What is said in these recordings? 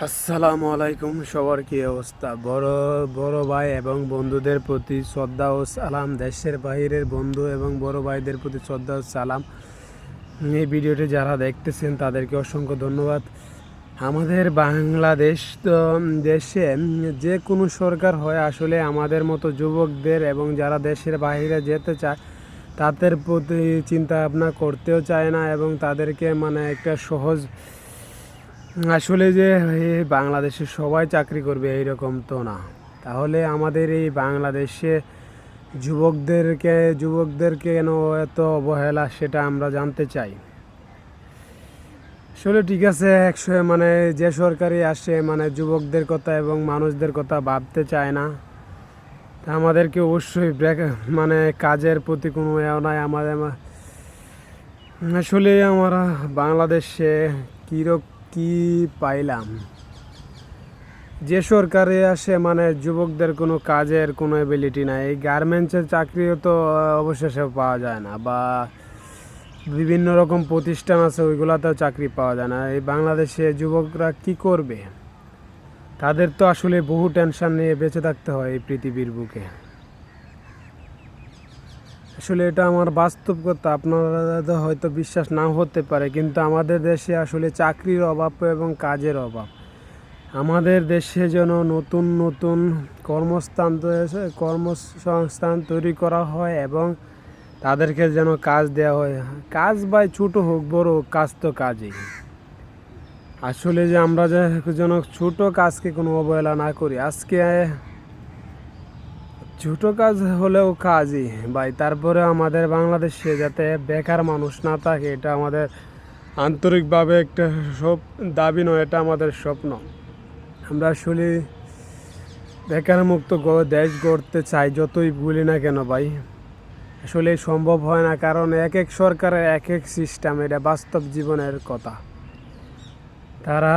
আসসালামু আলাইকুম। সবার কি অবস্থা? বড় বড় ভাই এবং বন্ধুদের প্রতি শ্রদ্ধা ও সালাম। দেশের বাইরের বন্ধু এবং বড় ভাইদের প্রতি শ্রদ্ধা ও সালাম। এই ভিডিওটি যারা দেখতেছেন তাদেরকে অসংখ্য ধন্যবাদ। আমাদের বাংলাদেশ তো দেশে যে কোনো সরকার হয় আসলে আমাদের মতো যুবকদের এবং যারা দেশের বাইরে যেতে চায় তাদের প্রতি চিন্তা ভাবনা করতেও চায় না এবং তাদেরকে মানে একটা সহজ আসলে যে বাংলাদেশে সবাই চাকরি করবে এইরকম তো না। তাহলে আমাদের এই বাংলাদেশে যুবকদেরকে কেন এত অবহেলা সেটা আমরা জানতে চাই। আসলে ঠিক আছে, মানে যে সরকারি আসে মানে যুবকদের কথা এবং মানুষদের কথা ভাবতে চায় না। তা আমাদেরকে অবশ্যই মানে কাজের প্রতি কোনো নাই আমাদের। আসলে আমরা বাংলাদেশে কি পাইলাম, যে সরকারে আসে মানে যুবকদের কোনো কাজের কোনো এবিলিটি নাই। এই গার্মেন্টসের চাকরিও তো অবশেষে পাওয়া যায় না, বা বিভিন্ন রকম প্রতিষ্ঠান আছে ওইগুলোতেও চাকরি পাওয়া যায় না। এই বাংলাদেশে যুবকরা কি করবে? তাদের তো আসলে বহু টেনশন নিয়ে বেঁচে থাকতে হয় এই পৃথিবীর বুকে। আসলে এটা আমার বাস্তব কথা, আপনারা হয়তো বিশ্বাস নাও হতে পারে, কিন্তু আমাদের দেশে আসলে চাকরির অভাব এবং কাজের অভাব। আমাদের দেশে যেন নতুন নতুন কর্মসংস্থান তৈরি করা হয় এবং তাদেরকে যেন কাজ দেওয়া হয়। কাজ ভাই ছোটো হোক বড় হোক, কাজ তো কাজই। আসলে যে আমরা যেন ছোটো কাজকে কোনো অবহেলা না করি। আজকে ছোটো কাজ হলেও কাজই ভাই, তারপরে আমাদের বাংলাদেশে যাতে বেকার মানুষ না থাকে, এটা আমাদের আন্তরিকভাবে একটা দাবি নয়, এটা আমাদের স্বপ্ন। আমরা আসলে বেকার মুক্ত দেশ গড়তে চাই, যতই বলি না কেন ভাই। আসলে সম্ভব হয় না, কারণ এক এক সরকারের এক এক সিস্টেম, এটা বাস্তব জীবনের কথা। তারা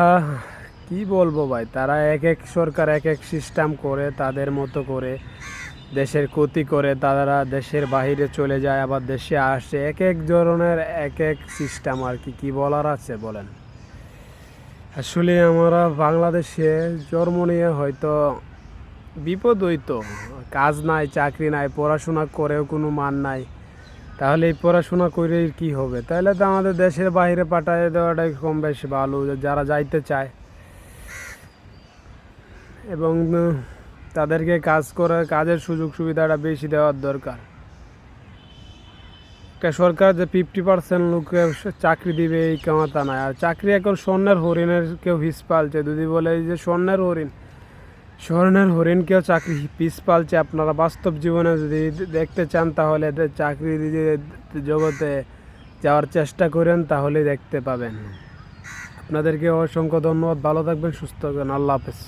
কি বলবো ভাই, তারা এক এক সরকার এক এক সিস্টেম করে তাদের মতো করে দেশের ক্ষতি করে, তারা দেশের বাইরে চলে যায়, আবার দেশে আসে। এক এক ধরনের এক এক সিস্টেম আর কি বলার আছে বলেন। আসলে আমরা বাংলাদেশে জন্ম নিয়ে হয়তো বিপদ হইতো, কাজ নাই, চাকরি নাই, পড়াশোনা করেও কোনো মান নাই। তাহলে এই পড়াশোনা করে কি হবে? তাহলে তো আমাদের দেশের বাইরে পাঠিয়ে দেওয়াটাই কম বেশি ভালো, যারা যাইতে চায়, এবং তাদেরকে কাজের সুযোগ সুবিধাটা বেশি দেওয়ার দরকার। একটা সরকার যে 50% লোককে চাকরি দিবে এই ক্ষমতা নাই। আর চাকরি এখন স্বর্ণের হরিণের কেউ হিস পালছে। যদি বলে এই যে স্বর্ণের হরিণকেও চাকরি পিস পালছে। আপনারা বাস্তব জীবনে যদি দেখতে চান তাহলে চাকরি জগতে যাওয়ার চেষ্টা করেন, তাহলে দেখতে পাবেন। আপনাদেরকে অসংখ্য ধন্যবাদ। ভালো থাকবেন, সুস্থ থাকবেন। আল্লাহ হাফেজ।